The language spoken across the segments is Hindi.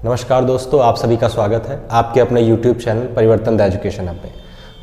नमस्कार दोस्तों, आप सभी का स्वागत है आपके अपने YouTube चैनल परिवर्तन द एजुकेशन हब में।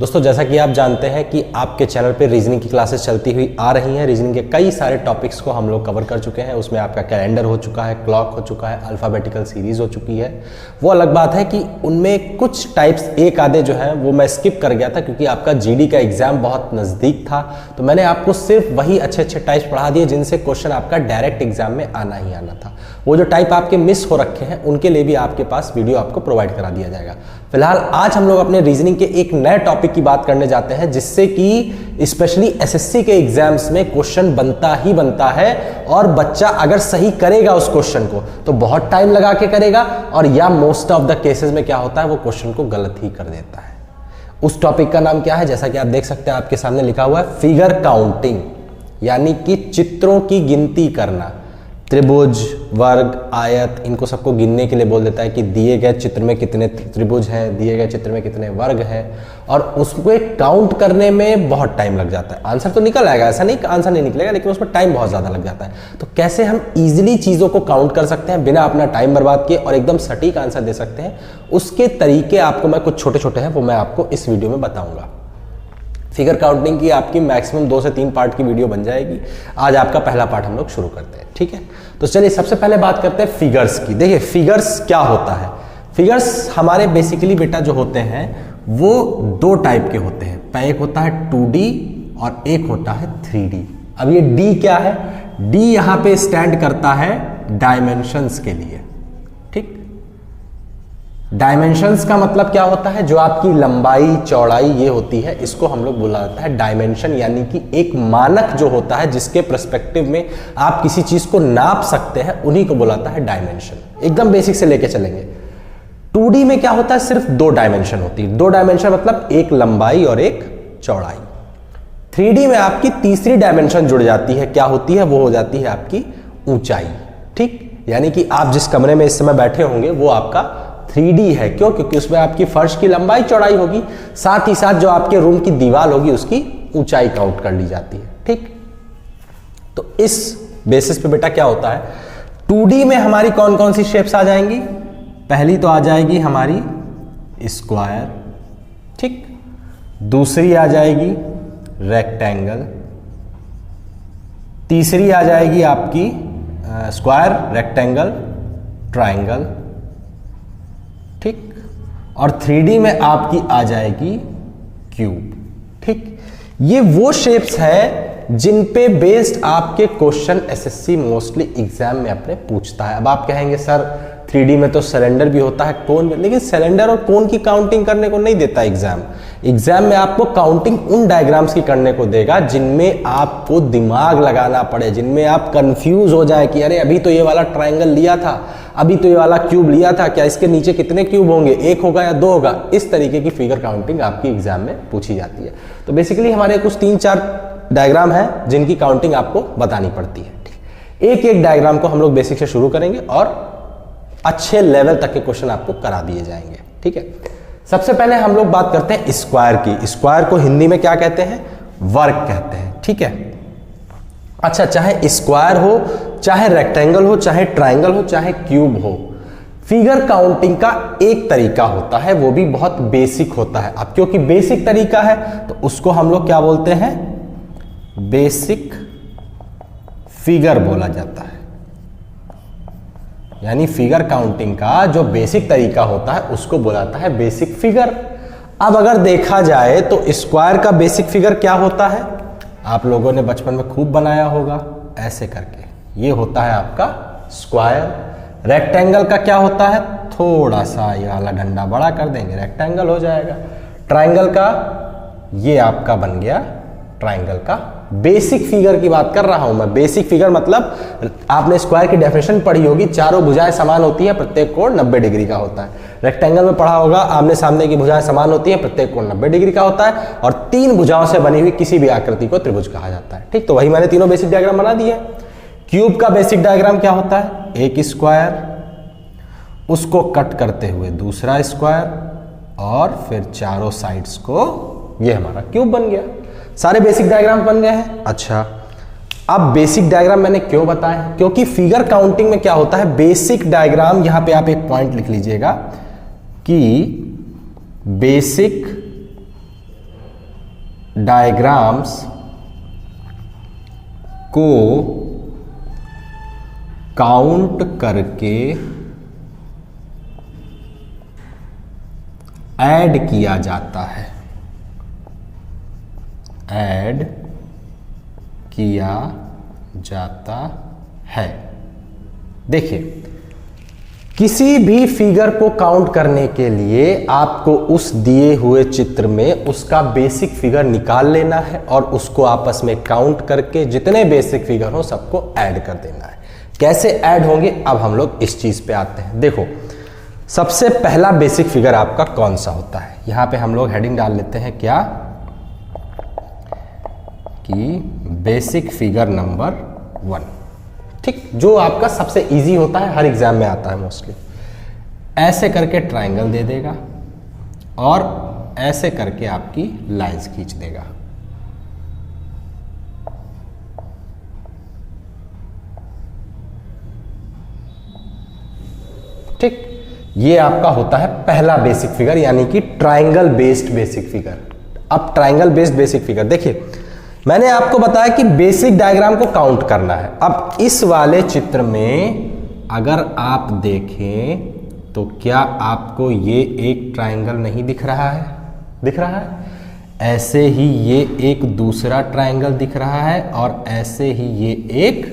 दोस्तों, जैसा कि आप जानते हैं कि आपके चैनल पे रीजनिंग की क्लासेस चलती हुई आ रही हैं। रीजनिंग के कई सारे टॉपिक्स को हम लोग कवर कर चुके हैं। उसमें आपका कैलेंडर हो चुका है, क्लॉक हो चुका है, अल्फ़ाबेटिकल सीरीज़ हो चुकी है। वो अलग बात है कि उनमें कुछ टाइप्स एक आधे जो हैं वो मैं स्किप कर गया था क्योंकि आपका जीडी का एग्ज़ाम बहुत नज़दीक था। तो मैंने आपको सिर्फ वही अच्छे अच्छे टाइप्स पढ़ा दिए जिनसे क्वेश्चन आपका डायरेक्ट एग्जाम में आना ही आना था। वो जो टाइप आपके मिस हो रखे हैं उनके लिए भी आपके पास वीडियो आपको प्रोवाइड करा दिया जाएगा। फिलहाल आज हम लोग अपने रीजनिंग के एक नए टॉपिक की बात करने जाते हैं जिससे कि स्पेशली एसएससी के एग्जाम्स में क्वेश्चन बनता ही बनता है और बच्चा अगर सही करेगा उस क्वेश्चन को तो बहुत टाइम लगा के करेगा और या मोस्ट ऑफ द केसेस में क्या होता है वो क्वेश्चन को गलत ही कर देता है। उस टॉपिक का नाम क्या है? जैसा कि आप देख सकते हैं आपके सामने लिखा हुआ है फिगर काउंटिंग, यानी कि चित्रों की गिनती करना। त्रिभुज, वर्ग, आयत, इनको सबको गिनने के लिए बोल देता है कि दिए गए चित्र में कितने त्रिभुज हैं, दिए गए चित्र में कितने वर्ग हैं, और उसको काउंट करने में बहुत टाइम लग जाता है। आंसर तो निकल आएगा, ऐसा नहीं कि आंसर नहीं निकलेगा, लेकिन उसमें टाइम बहुत ज़्यादा लग जाता है। तो कैसे हम इजीली चीज़ों को काउंट कर सकते हैं बिना अपना टाइम बर्बाद किए और एकदम सटीक आंसर दे सकते हैं, उसके तरीके आपको मैं कुछ छोटे छोटे हैं वो मैं आपको इस वीडियो में बताऊँगा। फिगर काउंटिंग की आपकी मैक्सिमम 2 से 3 पार्ट की वीडियो बन जाएगी। आज आपका पहला पार्ट हम लोग शुरू करते हैं, ठीक है? तो चलिए सबसे पहले बात करते हैं फिगर्स की। देखिए फिगर्स क्या होता है। फिगर्स हमारे बेसिकली बेटा जो होते हैं वो 2 टाइप के होते हैं। एक होता है 2D और एक होता है 3D। अब ये D क्या है? D यहाँ पे स्टैंड करता है डायमेंशंस के लिए, ठीक? डायमेंशंस का मतलब क्या होता है? जो आपकी लंबाई चौड़ाई ये होती है, इसको हम लोग बोला जाता है डायमेंशन, यानी कि एक मानक जो होता है जिसके पर्सपेक्टिव में आप किसी चीज को नाप सकते हैं, उन्हीं को बोलाता है डायमेंशन। एकदम बेसिक से लेके चलेंगे। 2D में क्या होता है? सिर्फ 2 डायमेंशन होती है। 2 डायमेंशन मतलब एक लंबाई और एक चौड़ाई। 3D में आपकी तीसरी डायमेंशन जुड़ जाती है। क्या होती है? वो हो जाती है आपकी ऊंचाई, ठीक? यानी कि आप जिस कमरे में इस समय बैठे होंगे वो आपका 3D है। क्यों? क्योंकि उसमें आपकी फर्श की लंबाई चौड़ाई होगी, साथ ही साथ जो आपके रूम की दीवार होगी उसकी ऊंचाई काउंट कर ली जाती है, ठीक? तो इस बेसिस पे बेटा क्या होता है, 2D में हमारी कौन कौन सी शेप्स आ जाएंगी? पहली तो आ जाएगी हमारी स्क्वायर, ठीक? दूसरी आ जाएगी रेक्टेंगल, तीसरी आ जाएगी आपकी स्क्वायर, रेक्टेंगल, ट्रायंगल, ठीक? और 3D में आपकी आ जाएगी क्यूब, ठीक? ये वो शेप्स है जिन पे बेस्ड आपके क्वेश्चन एसएससी मोस्टली एग्जाम में अपने पूछता है। अब आप कहेंगे सर 3D में तो सिलेंडर भी होता है, कोन भी, लेकिन सिलेंडर और कोन की काउंटिंग करने को नहीं देता एग्जाम। एग्जाम में आपको काउंटिंग उन डायग्राम्स की करने को देगा जिनमें आपको दिमाग लगाना पड़े, जिनमें आप कंफ्यूज हो जाए कि अरे अभी तो ये वाला ट्रायंगल लिया था, अभी तो ये वाला क्यूब लिया था, क्या इसके नीचे कितने क्यूब होंगे, 1 होगा या 2 होगा? इस तरीके की फिगर काउंटिंग आपकी एग्जाम में पूछी जाती है। तो बेसिकली हमारे कुछ 3-4 डायग्राम है जिनकी काउंटिंग आपको बतानी पड़ती है। एक एक डायग्राम को हम लोग बेसिक से शुरू करेंगे और अच्छे लेवल तक के क्वेश्चन आपको करा दिए जाएंगे, ठीक है? सबसे पहले हम लोग बात करते हैं स्क्वायर की। स्क्वायर को हिंदी में क्या कहते हैं? वर्ग कहते हैं, ठीक है? अच्छा, चाहे स्क्वायर हो, चाहे रेक्टेंगल हो, चाहे ट्रायंगल हो, चाहे क्यूब हो, फिगर काउंटिंग का एक तरीका होता है, वो भी बहुत बेसिक होता है। अब क्योंकि बेसिक तरीका है तो उसको हम लोग क्या बोलते हैं? बेसिक फिगर बोला जाता है। यानी फिगर काउंटिंग का जो बेसिक तरीका होता है उसको बोलाता है बेसिक फिगर। अब अगर देखा जाए तो स्क्वायर का बेसिक फिगर क्या होता है? आप लोगों ने बचपन में खूब बनाया होगा ऐसे करके, ये होता है आपका स्क्वायर। रेक्टेंगल का क्या होता है? थोड़ा सा ये वाला डंडा बड़ा कर देंगे, रेक्टेंगल हो जाएगा। ट्रायंगल का ये आपका बन गया ट्रायंगल का बेसिक फिगर की बात कर रहा हूं मैं। बेसिक फिगर मतलब आपने स्क्वायर की डेफिनेशन पढ़ी होगी, चारों भुजाएं समान होती है, प्रत्येक कोण 90 डिग्री का होता है। रेक्टेंगल में पढ़ा होगा, आमने सामने की भुजाएं समान होती है, प्रत्येक कोण 90 डिग्री का होता है, और 3 भुजाओं से बनी हुई किसी भी आकृति को त्रिभुज कहा जाता है, ठीक? तो वही मैंने तीनों बेसिक डायग्राम बना दिए। क्यूब का बेसिक डायग्राम क्या होता है? एक स्क्वायर, उसको कट करते हुए दूसरा स्क्वायर, और फिर चारों साइड्स को, ये हमारा क्यूब बन गया। सारे बेसिक डायग्राम बन गए हैं। अच्छा, अब बेसिक डायग्राम मैंने क्यों बताया, क्योंकि फिगर काउंटिंग में क्या होता है, बेसिक डायग्राम, यहां पे आप एक पॉइंट लिख लीजिएगा कि बेसिक डायग्राम्स को काउंट करके ऐड किया जाता है, ऐड किया जाता है। देखिए, किसी भी फिगर को काउंट करने के लिए आपको उस दिए हुए चित्र में उसका बेसिक फिगर निकाल लेना है और उसको आपस में काउंट करके जितने बेसिक फिगर हो सबको ऐड कर देना है। कैसे ऐड होंगे, अब हम लोग इस चीज पे आते हैं। देखो, सबसे पहला बेसिक फिगर आपका कौन सा होता है, यहां पे हम लोग हेडिंग डाल लेते हैं क्या, कि बेसिक फिगर नंबर 1। ठीक, जो आपका सबसे इजी होता है, हर एग्जाम में आता है मोस्टली। ऐसे करके ट्रायंगल दे देगा और ऐसे करके आपकी लाइंस खींच देगा। ठीक, ये आपका होता है पहला बेसिक फिगर, यानी कि ट्रायंगल बेस्ड बेसिक फिगर। अब ट्रायंगल बेस्ड बेसिक फिगर देखिए, मैंने आपको बताया कि बेसिक डायग्राम को काउंट करना है। अब इस वाले चित्र में अगर आप देखें तो क्या आपको ये एक ट्रायंगल नहीं दिख रहा है, दिख रहा है, ऐसे ही ये एक दूसरा ट्रायंगल दिख रहा है और ऐसे ही ये एक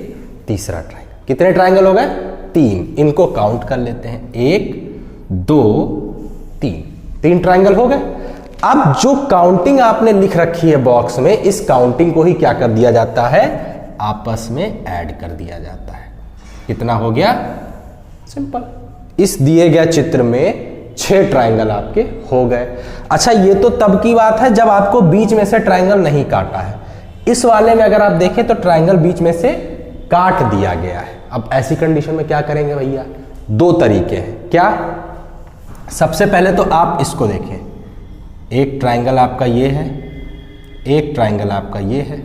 तीसरा ट्रायंगल। कितने ट्रायंगल हो गए, 3। इनको काउंट कर लेते हैं, 1 2 3, 3 ट्रायंगल हो गए। अब जो काउंटिंग आपने लिख रखी है बॉक्स में, इस काउंटिंग को ही क्या कर दिया जाता है, आपस में ऐड कर दिया जाता है। कितना हो गया, सिंपल। इस दिए गए चित्र में 6 ट्रायंगल आपके हो गए। अच्छा, ये तो तब की बात है जब आपको बीच में से ट्रायंगल नहीं काटा है। इस वाले में अगर आप देखें तो ट्रायंगल बीच में से काट दिया गया है। अब ऐसी कंडीशन में क्या करेंगे भैया, 2 तरीके हैं। क्या, सबसे पहले तो आप इसको देखें, एक ट्रायंगल आपका ये है, एक ट्रायंगल आपका ये है,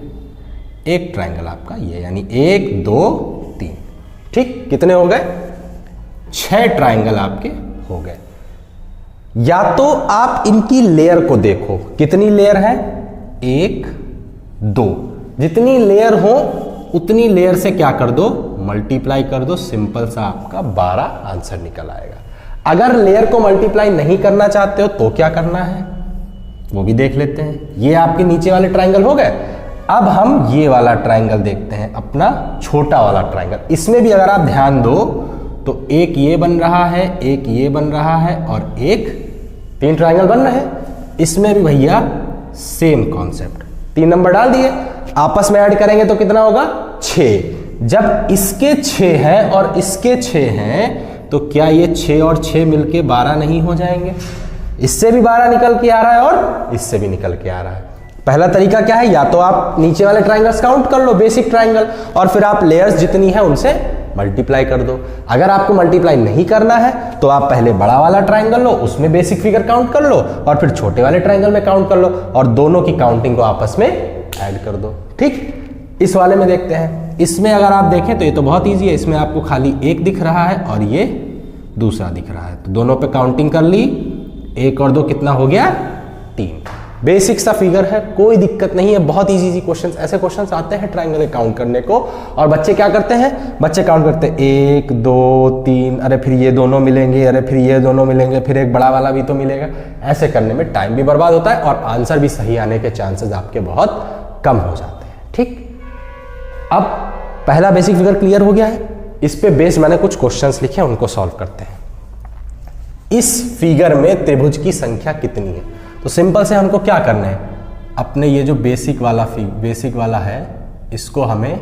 एक ट्रायंगल आपका ये, यानी 1 2 3। ठीक, कितने हो गए, 6 ट्रायंगल आपके हो गए। या तो आप इनकी लेयर को देखो, कितनी लेयर है, 1 2, जितनी लेयर हो उतनी लेयर से क्या कर दो, मल्टीप्लाई कर दो, सिंपल सा आपका 12 आंसर निकल आएगा। अगर लेयर को मल्टीप्लाई नहीं करना चाहते हो तो क्या करना है, वो भी देख लेते हैं। ये आपके नीचे वाले ट्रायंगल हो गए। अब हम ये वाला ट्रायंगल देखते हैं, अपना छोटा वाला ट्रायंगल। इसमें भी अगर आप ध्यान दो तो एक ये बन रहा है, एक ये बन रहा है और एक, 3 ट्रायंगल बन रहे हैं। इसमें भी भैया सेम कॉन्सेप्ट, 3 नंबर डाल दिए, आपस में ऐड करेंगे तो कितना होगा, 6। जब इसके 6 हैं और इसके 6 हैं तो क्या ये 6 और 6 मिलके 12 नहीं हो जाएंगे। इससे भी 12 निकल के आ रहा है और इससे भी निकल के आ रहा है। पहला तरीका क्या है, या तो आप नीचे वाले ट्रायंगल्स काउंट कर लो, बेसिक ट्रायंगल, और फिर आप लेयर्स जितनी है उनसे मल्टीप्लाई कर दो। अगर आपको मल्टीप्लाई नहीं करना है तो आप पहले बड़ा वाला ट्रायंगल लो, उसमें बेसिक फिगर काउंट कर लो, और फिर छोटे वाले ट्रायंगल में काउंट कर लो, और दोनों की काउंटिंग को आपस में ऐड कर दो। ठीक, इस वाले में देखते हैं। इसमें अगर आप देखें तो ये तो बहुत ईजी है, इसमें आपको खाली 1 दिख रहा है और ये दूसरा दिख रहा है, तो दोनों पे काउंटिंग कर ली, 1 और 2 कितना हो गया, 3। बेसिक सा फिगर है, कोई दिक्कत नहीं है, बहुत इजी क्वेश्चंस, ऐसे क्वेश्चंस आते हैं ट्रायंगल काउंट करने को। और बच्चे क्या करते हैं, बच्चे काउंट करते हैं 1 2 3, अरे फिर ये दोनों मिलेंगे, अरे फिर ये दोनों मिलेंगे, फिर एक बड़ा वाला भी तो मिलेगा। ऐसे करने में टाइम भी बर्बाद होता है और आंसर भी सही आने के चांसेस आपके बहुत कम हो जाते हैं। ठीक, अब पहला बेसिक फिगर क्लियर हो गया है। इस पे बेस्ड मैंने कुछ क्वेश्चंस लिखे हैं, उनको सॉल्व करते हैं। इस फिगर में त्रिभुज की संख्या कितनी है, तो सिंपल से हमको क्या करना है, अपने ये जो बेसिक वाला है इसको हमें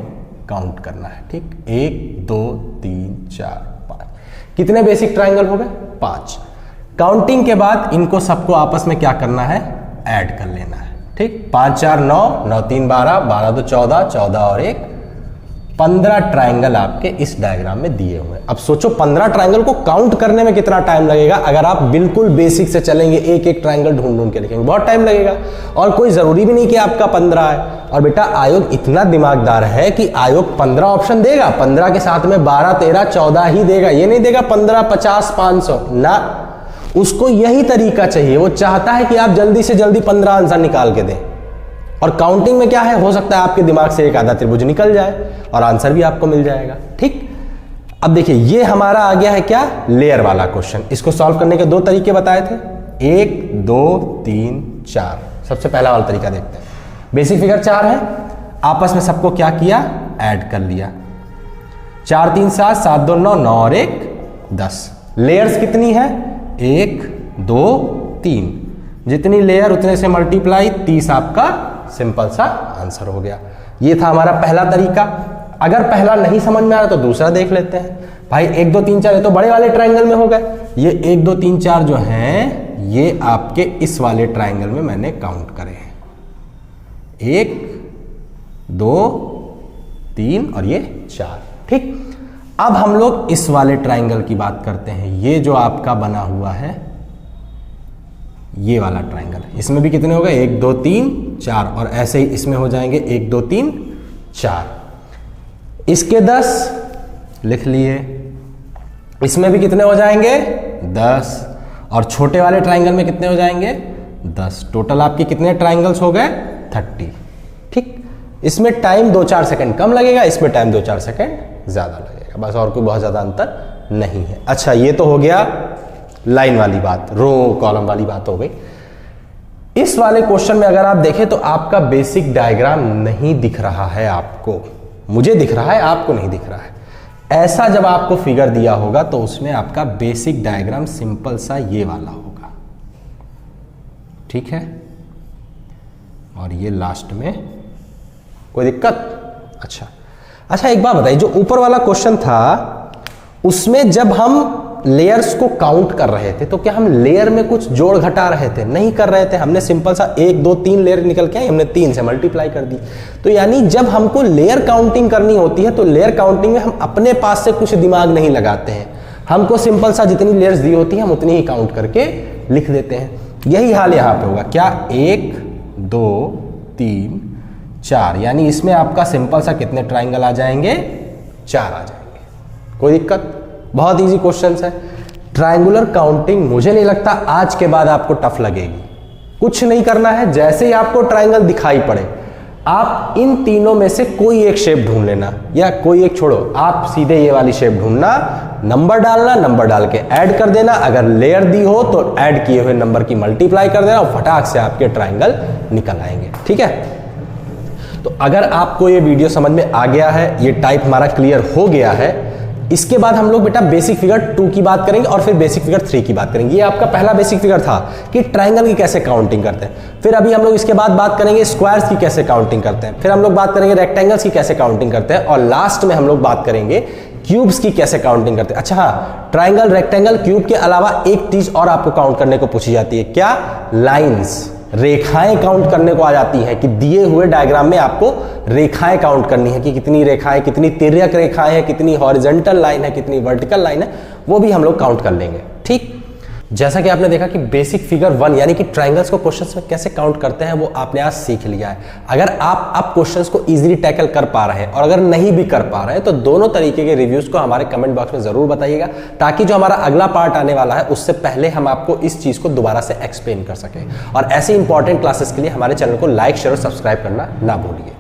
काउंट करना है। ठीक, 1 2 3 4 5, कितने बेसिक ट्रायंगल हो गए, 5। काउंटिंग के बाद इनको सबको आपस में क्या करना है, ऐड कर लेना है। ठीक, 5 4 9, 9 3 12, 12 2 14, 14 और 1 15 ट्राइंगल आपके इस डायग्राम में दिए हुए हैं। अब सोचो 15 ट्राइंगल को काउंट करने में कितना टाइम लगेगा। अगर आप बिल्कुल बेसिक से चलेंगे, एक एक ट्राइंगल ढूंढ ढूंढ के लिखेंगे, बहुत टाइम लगेगा। और कोई जरूरी भी नहीं कि आपका 15 है। और बेटा आयोग इतना दिमागदार है कि आयोग 15 ऑप्शन देगा, 15 के साथ में 12, 13, 14 ही देगा। ये नहीं देगा 15, 50, 500 ना। उसको यही तरीका चाहिए। वो चाहता है कि आप जल्दी से जल्दी 15 आंसर निकाल के दें। और काउंटिंग में क्या है, हो सकता है आपके दिमाग से एक आधा त्रिभुज निकल जाए और आंसर भी आपको मिल जाएगा। ठीक, अब देखिए ये हमारा आ गया है क्या, लेयर वाला क्वेश्चन। इसको सॉल्व करने के 2 तरीके बताए थे, 1, 2, 3, 4। सबसे पहला वाला तरीका देखते हैं। बेसिक फिगर 4 है, आपस में सबको क्या किया, ऐड कर लिया। 4 3 7, 7 2 9, 9 और 1 10। लेयर्स कितनी है, 1 2 3। जितनी लेयर उतने से मल्टीप्लाई, 30 आपका सिंपल सा आंसर हो गया। ये था हमारा पहला तरीका। अगर पहला नहीं समझ में आ रहा तो दूसरा देख लेते हैं। भाई 1 2 3 4 ये तो बड़े वाले ट्रायंगल में हो गए। ये 1 2 3 4 जो हैं ये आपके इस वाले ट्रायंगल में मैंने काउंट करे हैं। 1 2 3 और ये 4। ठीक, अब हम लोग इस वाले ट्रायंगल की बात करते हैं। ये जो आपका बना हुआ है ये वाला ट्रायंगल, इसमें भी कितने हो गए, 1 2 3 4। और ऐसे ही इसमें हो जाएंगे 1 2 3 4। इसके 10 लिख लिए, इसमें भी कितने हो जाएंगे, 10। और छोटे वाले ट्रायंगल में कितने हो जाएंगे, 10। टोटल आपके कितने ट्रायंगल्स हो गए, 30। ठीक, इसमें टाइम 2-4 सेकंड कम लगेगा, इसमें टाइम 2-4 सेकंड ज्यादा लगेगा, बस। और कोई बहुत ज्यादा अंतर नहीं है। अच्छा, ये तो हो गया लाइन वाली बात, रो कॉलम वाली बात हो गई। इस वाले क्वेश्चन में अगर आप देखें तो आपका बेसिक डायग्राम नहीं दिख रहा है आपको। मुझे दिख रहा है, आपको नहीं दिख रहा है। ऐसा जब आपको फिगर दिया होगा तो उसमें आपका बेसिक डायग्राम सिंपल सा ये वाला होगा। ठीक है, और ये लास्ट में कोई दिक्कत। अच्छा एक बात बताइए, जो ऊपर वाला क्वेश्चन था उसमें जब हम लेयर्स को काउंट कर रहे थे तो क्या हम लेयर में कुछ जोड़ घटा रहे थे, नहीं कर रहे थे। हमने सिंपल सा 1 2 3 लेयर निकल के आई, हमने 3 से मल्टीप्लाई कर दी। तो यानी जब हमको लेयर काउंटिंग करनी होती है तो लेयर काउंटिंग में हम अपने पास से कुछ दिमाग नहीं लगाते हैं। हमको सिंपल सा जितनी लेयर्स दी होती है हम उतनी ही काउंट करके लिख देते हैं। यही हाल यहां पे होगा। क्या, 1 2 3 4, यानी इसमें आपका सिंपल सा कितने ट्राइंगल आ जाएंगे, 4 आ जाएंगे। कोई दिक्कत, बहुत इजी क्वेश्चन है। ट्रायंगुलर काउंटिंग मुझे नहीं लगता आज के बाद आपको टफ लगेगी। कुछ नहीं करना है, जैसे ही आपको ट्रायंगल दिखाई पड़े आप इन तीनों में से कोई एक शेप ढूंढ लेना, या कोई एक छोड़ो, आप सीधे ये वाली शेप ढूंढना, नंबर डालना, नंबर डाल के ऐड कर देना। अगर लेयर दी हो तो ऐड किए हुए नंबर की मल्टीप्लाई कर देना और फटाक से आपके ट्रायंगल निकल आएंगे। ठीक है, तो अगर आपको ये वीडियो समझ में आ गया है, ये टाइप हमारा क्लियर हो गया है, इसके बाद हम लोग बेटा बेसिक फिगर 2 की बात करेंगे और फिर बेसिक फिगर 3 की बात करेंगे। ये आपका पहला बेसिक फिगर था कि ट्रायंगल की कैसे काउंटिंग करते हैं। फिर अभी हम लोग इसके बाद बात करेंगे स्क्वायर्स की कैसे काउंटिंग करते हैं। फिर हम लोग बात करेंगे रेक्टेंगल्स की कैसे काउंटिंग करते हैं। और लास्ट में हम लोग बात करेंगे क्यूब्स की कैसे काउंटिंग करते हैं। अच्छा हाँ, ट्रायंगल, रेक्टेंगल, क्यूब के अलावा एक चीज और आपको काउंट करने को पूछी जाती है। क्या, लाइन्स, रेखाएं काउंट करने को आ जाती है कि दिए हुए डायग्राम में आपको रेखाएं काउंट करनी है कि कितनी रेखाएं, कितनी तिर्यक रेखाएं हैं, कितनी हॉरिजॉन्टल लाइन है, कितनी वर्टिकल लाइन है, वो भी हम लोग काउंट कर लेंगे। ठीक, जैसा कि आपने देखा कि बेसिक फिगर 1 यानी कि ट्रायंगल्स को क्वेश्चंस में कैसे काउंट करते हैं वो आपने आज सीख लिया है। अगर आप क्वेश्चंस को इजीली टैकल कर पा रहे हैं और अगर नहीं भी कर पा रहे हैं तो दोनों तरीके के रिव्यूज को हमारे कमेंट बॉक्स में जरूर बताइएगा, ताकि जो हमारा अगला पार्ट आने वाला है उससे पहले हम आपको इस चीज को दोबारा से एक्सप्लेन कर सकें। और ऐसी इंपॉर्टेंट क्लासेस के लिए हमारे चैनल को लाइक, शेयर और सब्सक्राइब करना ना भूलिए।